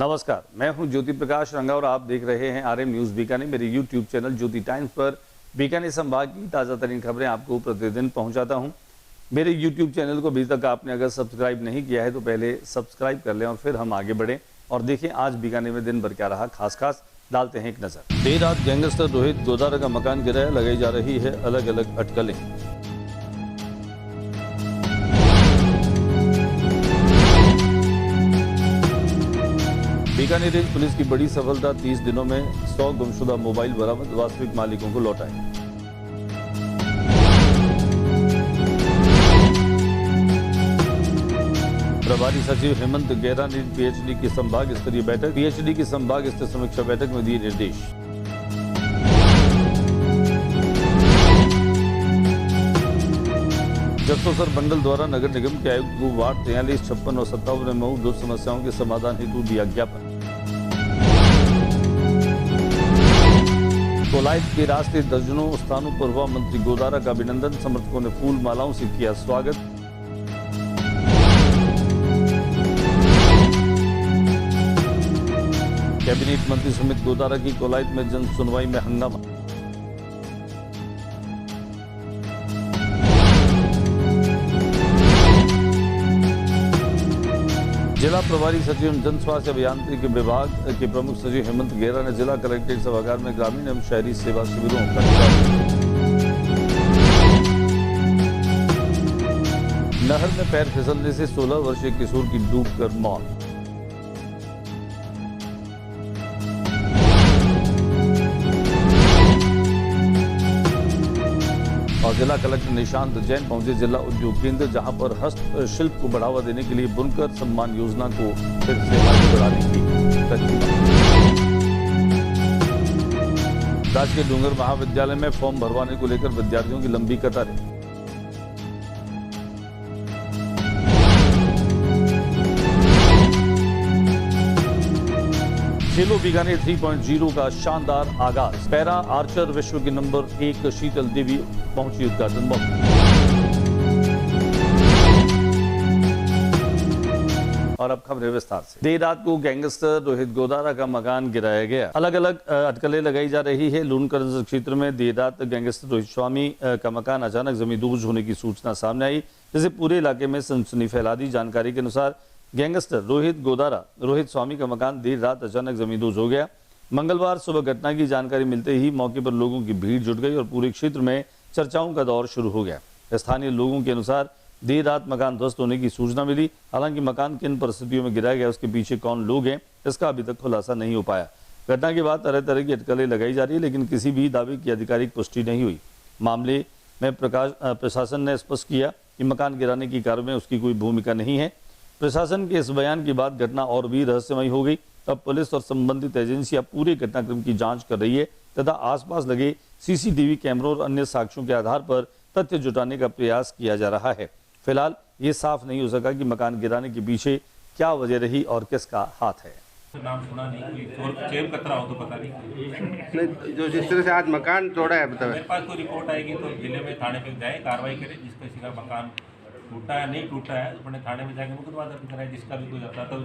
नमस्कार, मैं हूं ज्योति प्रकाश रंगा और आप देख रहे हैं आरएम न्यूज बीकानेर। मेरे यूट्यूब चैनल ज्योति टाइम्स पर बीकानेर संभाग की ताज़ा तरीन खबरें आपको प्रतिदिन पहुंचाता हूं। मेरे यूट्यूब चैनल को अभी तक आपने अगर सब्सक्राइब नहीं किया है तो पहले सब्सक्राइब कर लें और फिर हम आगे बढ़ें और देखें आज बीकानेर में दिन भर क्या रहा। खास डालते हैं एक नजर। देर रात गैंगस्टर रोहित गोदारा का मकान गिराया, लगाई जा रही है अलग अलग अटकलें। बीकानेर रेंज पुलिस की बड़ी सफलता, 30 दिनों में 100 गुमशुदा मोबाइल बरामद, वास्तविक मालिकों को लौटाए। प्रभारी सचिव हेमंत गेरा ने पीएचडी की संभाग स्तरीय बैठक, पीएचडी की संभाग स्तरीय समीक्षा बैठक में दिए निर्देश। जसोसर मंडल द्वारा नगर निगम के आयुक्त को वार्ड 43, 56 और 57 में दो समस्याओं के समाधान हेतु दिया ज्ञापन। कोलायत के रास्ते दर्जनों स्थानों पर हुआ मंत्री गोदारा का अभिनंदन, समर्थकों ने फूल मालाओं से किया स्वागत। कैबिनेट मंत्री सुमित गोदारा की कोलायत में जन सुनवाई में हंगामा। जिला प्रभारी सचिव जन स्वास्थ्य अभियांत्रिकी विभाग के प्रमुख सचिव हेमंत गेरा ने जिला कलेक्ट्रेट सभागार में ग्रामीण एवं शहरी सेवा शिविरों का नहर में पैर फिसलने से 16 वर्षीय किशोर की डूबकर मौत। और जिला कलेक्टर निशांत जैन पहुंचे जिला उद्योग केंद्र, जहां पर हस्तशिल्प को बढ़ावा देने के लिए बुनकर सम्मान योजना को फिर से आगे बढ़ाने की तजवीज़। राजकीय डूंगर महाविद्यालय में फॉर्म भरवाने को लेकर विद्यार्थियों की लंबी कतारें। खेलो बीकानेर 3.0 का शानदार आगाज, पैरा आर्चर विश्व के नंबर 1 शीतल देवी पहुंची उद्घाटन मौके। और अब खबरें विस्तार से। देर रात को गैंगस्टर रोहित गोदारा का मकान गिराया गया, अलग अलग अटकलें लगाई जा रही है। लूनकरंज क्षेत्र में देर रात गैंगस्टर रोहित स्वामी का मकान अचानक जमींदोज होने की सूचना सामने आई, जिससे पूरे इलाके में सनसनी फैला दी। जानकारी के अनुसार गैंगस्टर रोहित स्वामी का मकान देर रात अचानक जमींदोज हो गया। मंगलवार सुबह घटना की जानकारी मिलते ही मौके पर लोगों की भीड़ जुट गई और पूरे क्षेत्र में चर्चाओं का दौर शुरू हो गया। स्थानीय लोगों के अनुसार देर रात मकान ध्वस्त होने की सूचना मिली। हालांकि मकान किन परिस्थितियों में गिराया गया, उसके पीछे कौन लोग हैं, इसका अभी तक खुलासा नहीं हो पाया। घटना के बाद तरह तरह की अटकलें लगाई जा रही है, लेकिन किसी भी दावे की आधिकारिक पुष्टि नहीं हुई। मामले में प्रशासन ने स्पष्ट किया कि मकान गिराने की कार्य में उसकी कोई भूमिका नहीं है। प्रशासन के इस बयान के बाद घटना और भी रहस्यमयी हो गई। अब पुलिस और संबंधित एजेंसियां पूरे घटनाक्रम की जांच कर रही है तथा आसपास लगे सीसीटीवी कैमरों और अन्य साक्ष्यों के आधार पर तथ्य जुटाने का प्रयास किया जा रहा है। फिलहाल ये साफ नहीं हो सका कि मकान गिराने के पीछे क्या वजह रही और किसका हाथ है। नाम सुना नहीं, कोई चोर कतरा हो तो पता नहीं। जो जिस तरह से आज मकान तोड़ा है, बताओ। मेरे पास कोई रिपोर्ट आएगी तो जिले में थाने पे जाए, कार्रवाई करें। जिस किसी का मकान टूटा है नहीं टूटा है, अपने थाने में जाके मुकदमा दर्ज कराए। जिसका भी कोई जाता है तो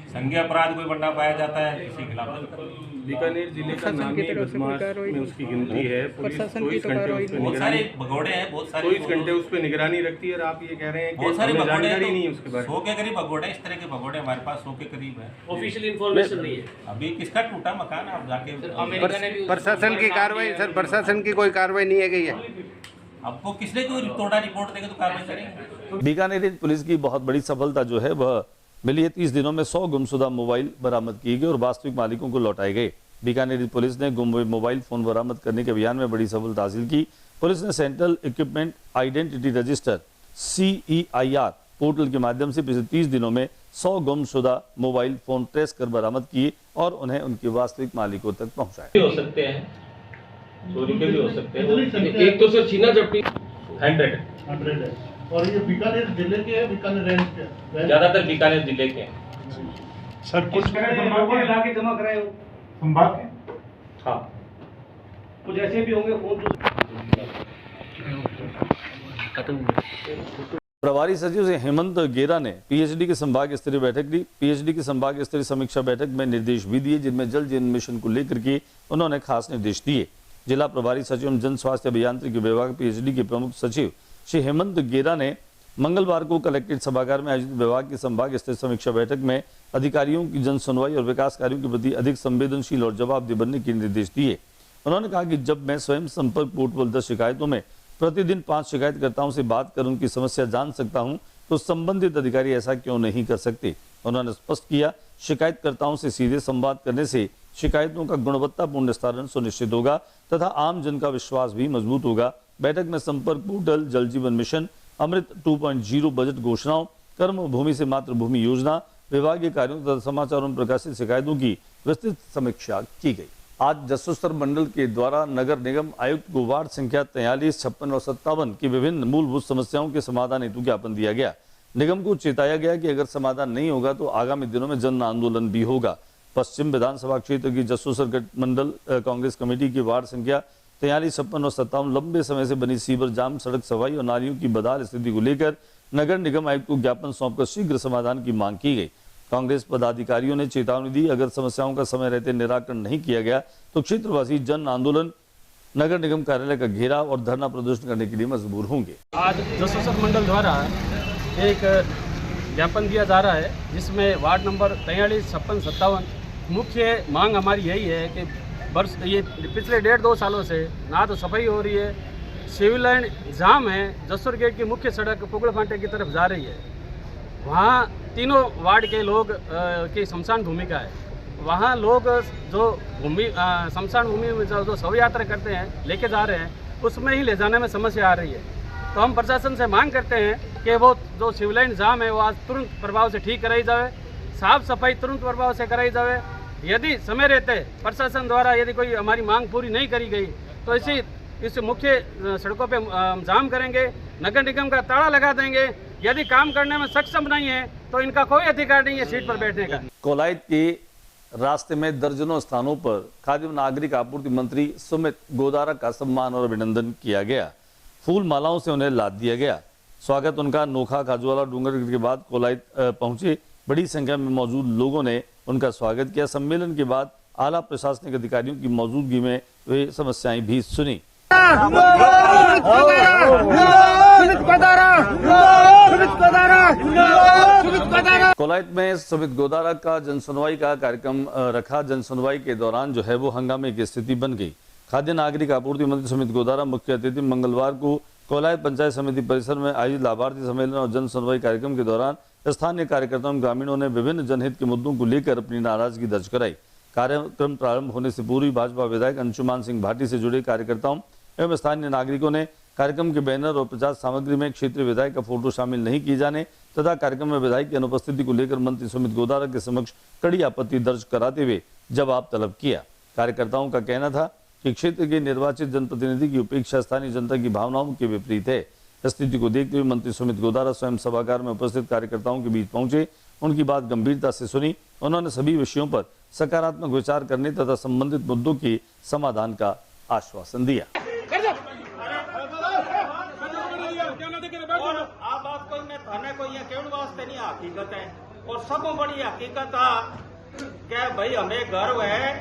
संज्ञेय अपराध कोई बंदा पाया जाता है, किसी के खिलाफ दर्ज करें। बीकानेर जिले का नामी बदमाश में उसकी गिनती है। पुलिस 24 घंटे उस पर बहुत सारे भगोड़े हैं, बहुत सारे 24 घंटे उस पर निगरानी रखती है। और आप ये कह रहे हैं कि बहुत सारे हमें भगोड़े जानकारी नहीं है उसके बारे में। 100 के करीब भगोड़े, इस तरह के भगोड़े हमारे पास 100 के करीब है। ऑफिशियल इन्फॉर्मेशन नहीं है अभी किसका टूटा मकान आप जाके प्रशासन की कार्रवाई, सर प्रशासन की कोई कार्रवाई नहीं है गई है। आपको किसने कोई तोड़ा रिपोर्ट देगा तो कार्रवाई करेंगे। बीकानेर रेंज पुलिस की बहुत बड़ी सफलता जो है वह मिली है। 30 दिनों में 100 गुमशुदा मोबाइल बरामद किए गए और वास्तविक मालिकों को लौटाए गए। बीकानेर रेंज पुलिस ने गुम हुए मोबाइल फोन बरामद करने के अभियान में बड़ी सफलता हासिल की। पुलिस ने central equipment identity register CEIR portal के माध्यम से पिछले 30 दिनों में 100 गुमशुदा मोबाइल फोन ट्रेस कर बरामद किए और उन्हें उनके वास्तविक मालिकों तक पहुंचाया। हो सकते हैं, चोरी के भी हो सकते हैं। एक तो सर छीना झपटी 100 है और ये बीकानेर जिले के हैं, बीकानेर रेंज के ज्यादातर बीकानेर जिले के हैं। सर कुछ लाके जमा कराए हो संभाग के, हाँ कुछ ऐसे भी होंगे फोन तो प्रभारी सचिव से हेमंत गेरा ने पीएचडी की संभाग स्तरीय बैठक ली। पीएचडी की संभाग स्तरीय समीक्षा बैठक में निर्देश भी दिए, जिनमें जल जीवन मिशन को लेकर के उन्होंने खास निर्देश दिए। जिला प्रभारी सचिव एवं जन स्वास्थ्य अभियांत्रिकी विभाग पीएचडी के प्रमुख सचिव श्री हेमंत गेरा ने मंगलवार को कलेक्ट्रेट सभागार में आयोजित विभाग की संभाग स्तरीय समीक्षा बैठक में अधिकारियों की जन सुनवाई और विकास कार्यों के प्रति अधिक संवेदनशील और जवाबदेह बनने के निर्देश दिए। उन्होंने कहा कि जब मैं स्वयं संपर्क पोर्टल 10 शिकायतों में प्रतिदिन 5 शिकायतकर्ताओं से बात कर उनकी समस्या जान सकता हूं, तो संबंधित अधिकारी ऐसा क्यों नहीं कर सकते। उन्होंने स्पष्ट किया, शिकायतकर्ताओं से सीधे संवाद करने से शिकायतों का गुणवत्तापूर्ण निस्तारण सुनिश्चित होगा तथा आम जन का विश्वास भी मजबूत होगा। बैठक में संपर्क पोर्टल, जल जीवन मिशन, अमृत 2.0 बजट घोषणाओं, कर्म भूमि से मातृभूमि योजना, विभागीय कार्यों तथा समाचारों में प्रकाशित शिकायतों की विस्तृत समीक्षा की गई। आज जसोसर मंडल के द्वारा नगर निगम आयुक्त को वार्ड संख्या 43, 56 और 57 की विभिन्न मूलभूत समस्याओं के समाधान हेतु ज्ञापन दिया गया। निगम को चेताया गया कि अगर समाधान नहीं होगा तो आगामी दिनों में जन आंदोलन भी होगा। पश्चिम विधानसभा क्षेत्र की जसोसर मंडल कांग्रेस कमेटी की वार्ड संख्या 43, 56 और 57 लंबे समय से बनी सीवर जाम, सड़क सफाई और नालियों की बदहाल स्थिति को लेकर नगर निगम आयुक्त को ज्ञापन सौंपकर शीघ्र समाधान की मांग की गई। कांग्रेस पदाधिकारियों ने चेतावनी दी, अगर समस्याओं का समय रहते निराकरण नहीं किया गया तो क्षेत्रवासी जन आंदोलन, नगर निगम कार्यालय का घेराव और धरना प्रदर्शन करने के लिए मजबूर होंगे। आज जसोसर मंडल द्वारा एक ज्ञापन दिया जा रहा है, जिसमें वार्ड नंबर 43, 56, 57 मुख्य मांग हमारी यही है कि ये पिछले 1.5-2 सालों से ना तो सफाई हो रही है, सिविल लाइन जाम है, जसोर गेट की मुख्य सड़क पुगड़ फांटे की तरफ जा रही है। वहाँ तीनों वार्ड के लोग की शमशान भूमि का है। वहाँ लोग जो भूमि शमशान भूमि में जो शव यात्रा करते हैं, लेके जा रहे हैं, उसमें ही ले जाने में समस्या आ रही है। तो हम प्रशासन से मांग करते हैं कि वो जो सिविल लाइन जाम है वो आज तुरंत प्रभाव से ठीक कराई जाए, साफ सफाई तुरंत प्रभाव से कराई जाए। यदि समय रहते प्रशासन द्वारा यदि कोई हमारी मांग पूरी नहीं करी गई तो इस मुख्य सड़कों पे जाम करेंगे, नगर निगम का ताला लगा देंगे। यदि काम करने में सक्षम नहीं है तो इनका कोई अधिकार नहीं है सीट पर बैठने का। कोलायत के रास्ते में दर्जनों स्थानों पर खाद्य नागरिक आपूर्ति मंत्री सुमित गोदारा का सम्मान और अभिनंदन किया गया। फूल मालाओं से उन्हें लाद दिया गया। स्वागत उनका नोखा खाजूवाला डूंगरगढ़ के बाद कोलायत पहुंचे। बड़ी संख्या में मौजूद लोगों ने उनका स्वागत किया। सम्मेलन के बाद आला प्रशासनिक अधिकारियों की मौजूदगी में वे समस्याएं भी सुनी। कोलायत में सुमित गोदारा का जन सुनवाई का कार्यक्रम रखा। जन सुनवाई के दौरान जो है वो हंगामे की स्थिति बन गई। खाद्य नागरिक आपूर्ति मंत्री सुमित गोदारा मुख्य अतिथि मंगलवार को कोलायत पंचायत समिति परिसर में आयोजित लाभार्थी सम्मेलन और जन सुनवाई कार्यक्रम के दौरान स्थानीय कार्यकर्ताओं ग्रामीणों ने विभिन्न जनहित के मुद्दों को लेकर अपनी नाराजगी दर्ज कराई। कार्यक्रम प्रारंभ होने से पूर्व भाजपा विधायक अंशुमान सिंह भाटी से जुड़े कार्यकर्ताओं एवं स्थानीय नागरिकों ने कार्यक्रम के बैनर और प्रचार सामग्री में क्षेत्रीय विधायक का फोटो शामिल नहीं किए जाने तथा कार्यक्रम में विधायक की अनुपस्थिति को लेकर मंत्री सुमित गोदारा के समक्ष कड़ी आपत्ति दर्ज कराते हुए जवाब तलब किया। कार्यकर्ताओं का कहना था कि क्षेत्र के निर्वाचित जनप्रतिनिधि की उपेक्षा स्थानीय जनता की भावनाओं के विपरीत है। स्थिति को देखते हुए मंत्री सुमित गोदारा स्वयं सभागार में उपस्थित कार्यकर्ताओं के बीच पहुंचे, उनकी बात गंभीरता से सुनी। उन्होंने सभी विषयों पर सकारात्मक विचार करने तथा संबंधित मुद्दों के समाधान का आश्वासन दिया। हकीकत है और सबको बड़ी हकीकत क्या भाई, हमें गर्व है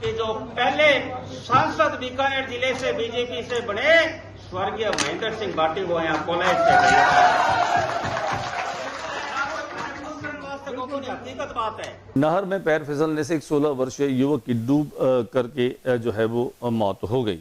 कि जो पहले सांसद बीकानेर जिले से बीजेपी से बने स्वर्गीय महेंद्र सिंह भाटी वो यहाँ कोलायत से हकीकत बात है। नहर में पैर फिसलने से एक 16 वर्षीय युवक की डूब करके जो है वो मौत हो गई।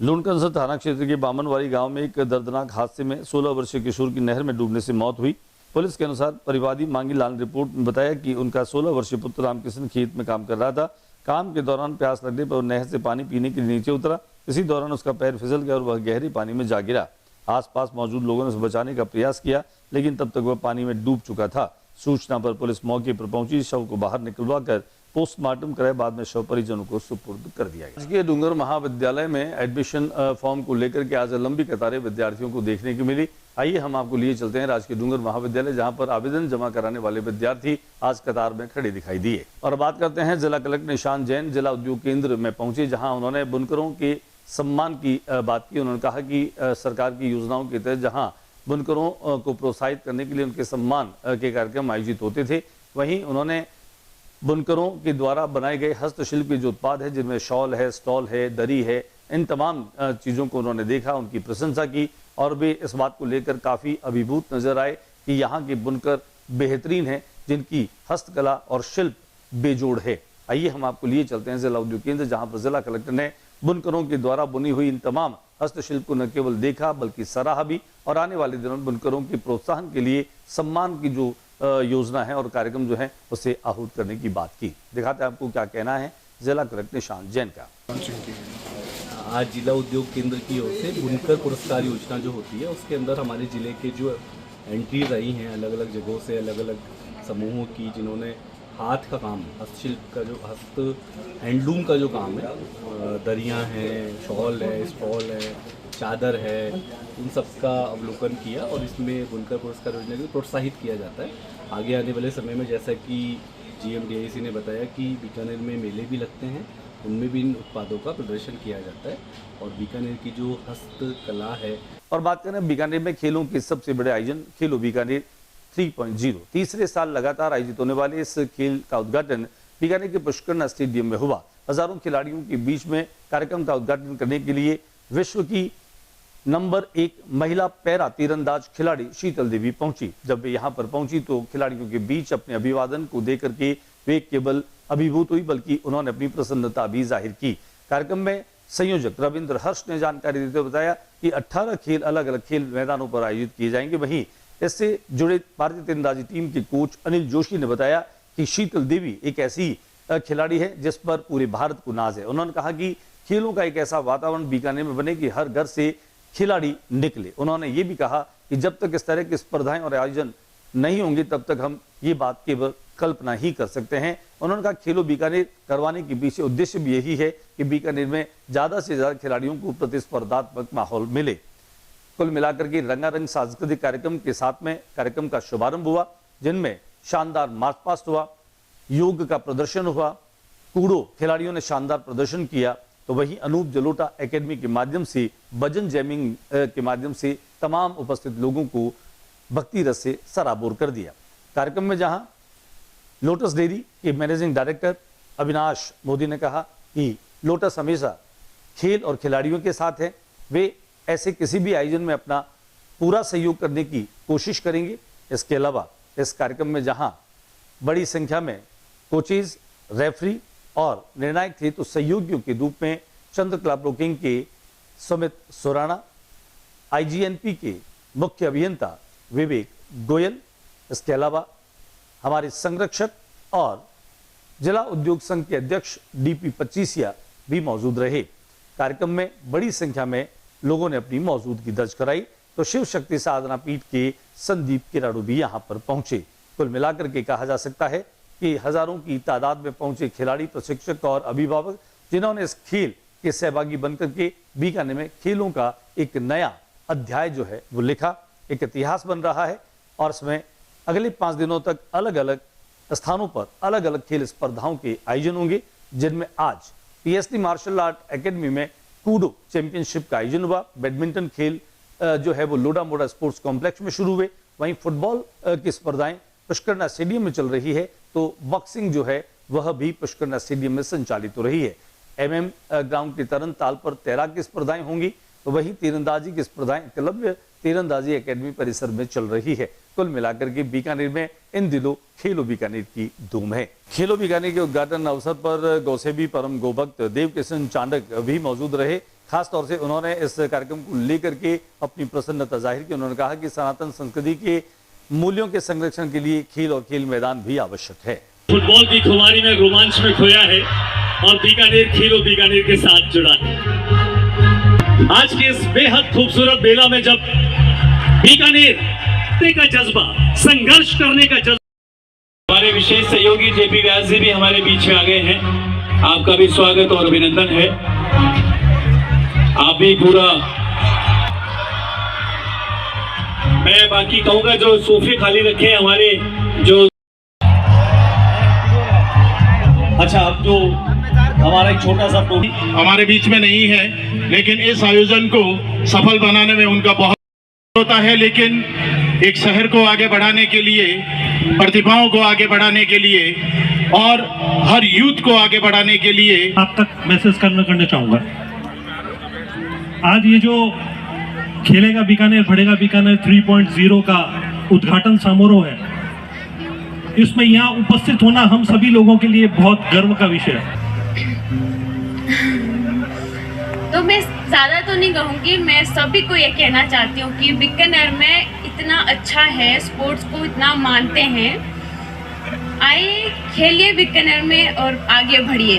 लूणकरसर थाना क्षेत्र के बामनवाड़ी गांव में एक दर्दनाक हादसे में 16 वर्षीय किशोर की नहर में डूबने से मौत हुई। पुलिस के अनुसार परिवादी मांगी लाल रिपोर्ट में बताया कि उनका 16 वर्षीय पुत्र रामकिशन खेत में काम कर रहा था। काम के दौरान प्यास लगने पर नहर से पानी पीने के लिए नीचे उतरा। इसी दौरान उसका पैर फिसल गया और वह गहरे पानी में जा गिरा। आसपास मौजूद लोगों ने उसे बचाने का प्रयास किया, लेकिन तब तक वह पानी में डूब चुका था। सूचना पर पुलिस मौके पर पहुंची, शव को बाहर निकलवाकर पोस्टमार्टम कराए, बाद में शव परिजनों को सुपुर्द कर दिया गया। राजकीय डूंगर महाविद्यालय में एडमिशन फॉर्म को लेकर के आज लंबी कतारें विद्यार्थियों को देखने को मिली। आइए हम आपको लिए चलते हैं राजकीय डूंगर महाविद्यालय, जहां पर आवेदन जमा कराने वाले विद्यार्थी आज कतार में खड़े दिखाई दिए। और बात करते हैं जिला कलेक्टर निशांत जैन जिला उद्योग केंद्र में पहुंचे, जहां उन्होंने बुनकरों के सम्मान की बात की। उन्होंने कहा कि सरकार की योजनाओं के तहत जहां बुनकरों को प्रोत्साहित करने के लिए उनके सम्मान के कार्यक्रम आयोजित होते थे। वहीं उन्होंने बुनकरों के द्वारा बनाए गए हस्तशिल्प के जो उत्पाद है, जिनमें शॉल है, स्टॉल है, दरी है, इन तमाम चीज़ों को उन्होंने देखा, उनकी प्रशंसा की और वे इस बात को लेकर काफ़ी अभिभूत नजर आए कि यहाँ के बुनकर बेहतरीन हैं, जिनकी हस्तकला और शिल्प बेजोड़ है। आइए हम आपको लिए चलते हैं जिला उद्योग केंद्र, जहाँ पर जिला कलेक्टर ने बुनकरों के द्वारा बुनी हुई इन तमाम हस्तशिल्प को न केवल देखा बल्कि सराहा भी और आने वाले दिनों में बुनकरों के प्रोत्साहन के लिए सम्मान की जो योजना है और कार्यक्रम जो है उसे आहूत करने की बात की। दिखाते हैं आपको क्या कहना है जिला कलेक्टर निशांत जैन का। आज जिला उद्योग केंद्र की ओर से बुनकर पुरस्कार योजना जो होती है उसके अंदर हमारे ज़िले के जो एंट्रीज आई हैं अलग अलग जगहों से, अलग अलग समूहों की, जिन्होंने हाथ का काम, हस्तशिल्प का जो हैंडलूम का जो काम है, दरियाँ हैं, शॉल है, स्टॉल है, चादर है, इन सब का अवलोकन किया और इसमें बुनकर पुरस्कार योजना को प्रोत्साहित किया जाता है। आगे आने वाले समय में जैसा कि GMDIC ने बताया कि बीकानेर में मेले भी लगते हैं, उनमें भी इन उत्पादों का प्रदर्शन किया जाता है और बीकानेर की जो हस्तकला है। और बात करें बीकानेर में खेलों के सबसे बड़े आयोजन खेलो बीकानेर 3.0 तीसरे साल लगातार आयोजित होने वाले इस खेल का उद्घाटन बीकानेर के पुष्कर स्टेडियम में हुआ। हजारों खिलाड़ियों के बीच में कार्यक्रम का उद्घाटन करने के लिए विश्व की नंबर 1 महिला पैरा तीरंदाज खिलाड़ी शीतल देवी पहुंची। जब वे यहां पर पहुंची तो खिलाड़ियों के बीच अपने अभिवादन को देकर के वे केवल अभिभूत हुई बल्कि उन्होंने अपनी प्रसन्नता भी जाहिर की। कार्यक्रम में संयोजक रविंद्र हर्ष ने जानकारी देते हुए बताया कि 18 खेल अलग अलग खेल मैदानों पर आयोजित किए जाएंगे। वहीं इससे जुड़े भारतीय तीरंदाजी टीम के कोच अनिल जोशी ने बताया कि शीतल देवी एक ऐसी खिलाड़ी है जिस पर पूरे भारत को नाज है। उन्होंने कहा कि खेलों का एक ऐसा वातावरण बीकानेर में बने कि हर घर से खिलाड़ी निकले। उन्होंने ये भी कहा कि जब तक इस तरह की स्पर्धाएं और आयोजन नहीं होंगे तब तक हम ये बात केवल कल्पना ही कर सकते हैं। उन्होंने कहा खेलो बीकानेर करवाने के पीछे उद्देश्य भी यही है कि बीकानेर में ज्यादा से ज्यादा खिलाड़ियों को प्रतिस्पर्धात्मक माहौल मिले। कुल मिलाकर के रंगारंग सांस्कृतिक कार्यक्रम के साथ में कार्यक्रम का शुभारंभ हुआ, जिनमें शानदार मार्च पास्ट हुआ, योग का प्रदर्शन हुआ, कूड़ो खिलाड़ियों ने शानदार प्रदर्शन किया, तो वहीं अनूप जलोटा एकेडमी के माध्यम से भजन जैमिंग के माध्यम से तमाम उपस्थित लोगों को भक्ति रस से सराबोर कर दिया। कार्यक्रम में जहां लोटस डेयरी के मैनेजिंग डायरेक्टर अविनाश मोदी ने कहा कि लोटस हमेशा खेल और खिलाड़ियों के साथ है, वे ऐसे किसी भी आयोजन में अपना पूरा सहयोग करने की कोशिश करेंगे। इसके अलावा इस कार्यक्रम में जहां बड़ी संख्या में कोचेज, रेफरी और निर्णायक थे, तो सहयोगियों के रूप में चंद्रकला ब्रोकिंग के सुमित सुराणा, IGNP के मुख्य अभियंता विवेक गोयल, इसके अलावा हमारे संरक्षक और जिला उद्योग संघ के अध्यक्ष DP पच्चीसिया भी मौजूद रहे। कार्यक्रम में बड़ी संख्या में लोगों ने अपनी मौजूदगी दर्ज कराई, तो शिव शक्ति साधना पीठ के संदीप किराड़ू भी यहां पर पहुंचे। कुल मिलाकर के कहा जा सकता है कि हजारों की तादाद में पहुंचे खिलाड़ी, प्रशिक्षक और अभिभावक, जिन्होंने इस खेल के सहभागी बनकर के बीकानेर में खेलों का एक नया अध्याय जो है वो लिखा, एक इतिहास बन रहा है। और इसमें अगले 5 दिनों तक अलग अलग स्थानों पर अलग अलग खेल स्पर्धाओं के आयोजन होंगे, जिनमें आज PSD मार्शल आर्ट एकेडमी में कूडो चैंपियनशिप का आयोजन हुआ। बैडमिंटन खेल जो है वो लोडा मोडा स्पोर्ट्स कॉम्प्लेक्स में शुरू हुए। वहीं फुटबॉल की स्पर्धाएं पुष्कर स्टेडियम में चल रही है, तो बॉक्सिंग जो है वह भी पुष्कर स्टेडियम में संचालित हो रही है। MM ग्राउंड के तरन ताल पर तैराक की स्पर्धाएं होंगी, तो वही तीरंदाजी की स्पर्धाएं एकलव्य तीरंदाजी एकेडमी परिसर में चल रही है। कुल मिलाकर के बीकानेर में इन दिनों खेलो बीकानेर की धूम है। खेलो बीकानेर के उद्घाटन अवसर पर गौसेबी परम गोभक्त देवकिशन चांडक भी मौजूद रहे। खास तौर से उन्होंने इस कार्यक्रम को लेकर के अपनी प्रसन्नता जाहिर की। उन्होंने कहा कि सनातन संस्कृति के मूल्यों के संरक्षण के लिए खेल और खेल मैदान भी आवश्यक है। फुटबॉल की खुमारी में रोमांच में खोया है और बीकानेर खेलो बीकानेर के साथ जुड़ा है। आज की इस बेहद खूबसूरत बेला में जब बीकानेर का जज्बा, संघर्ष करने का जज्बा, हमारे विशेष सहयोगी JP व्यास जी भी हमारे बीच में आ गए हैं। आपका भी स्वागत और अभिनंदन है। आप भी पूरा, मैं बाकी कहूंगा जो सोफे खाली रखे हैं हमारे, जो अच्छा अब जो हमारा एक छोटा सा हमारे बीच में नहीं है, लेकिन इस आयोजन को सफल बनाने में उनका बहुत होता है, लेकिन एक शहर को आगे बढ़ाने के लिए, प्रतिभाओं को आगे बढ़ाने के लिए और हर यूथ को आगे बढ़ाने के लिए आप तक मैसेज करना चाहूँगा। आज ये जो खेलेगा बीकानेर बढ़ेगा बीकानेर 3.0 का उद्घाटन समारोह है, इसमें यहाँ उपस्थित होना हम सभी लोगों के लिए बहुत गर्व का विषय है। तो मैं ज़्यादा तो नहीं कहूँगी, मैं सभी को ये कहना चाहती हूँ कि बीकानेर में इतना अच्छा है, स्पोर्ट्स को इतना मानते हैं, आइए खेलिए बीकानेर में और आगे बढ़िए।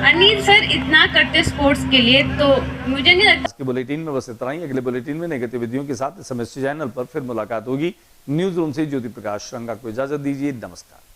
अनिल सर इतना करते स्पोर्ट्स के लिए, तो मुझे नहीं लगता। आज के बुलेटिन में बस इतना ही। अगले बुलेटिन में नई गतिविधियों के साथ SMS चैनल पर फिर मुलाकात होगी। न्यूज रूम से ज्योति प्रकाश रंगा को इजाजत दीजिए। नमस्कार।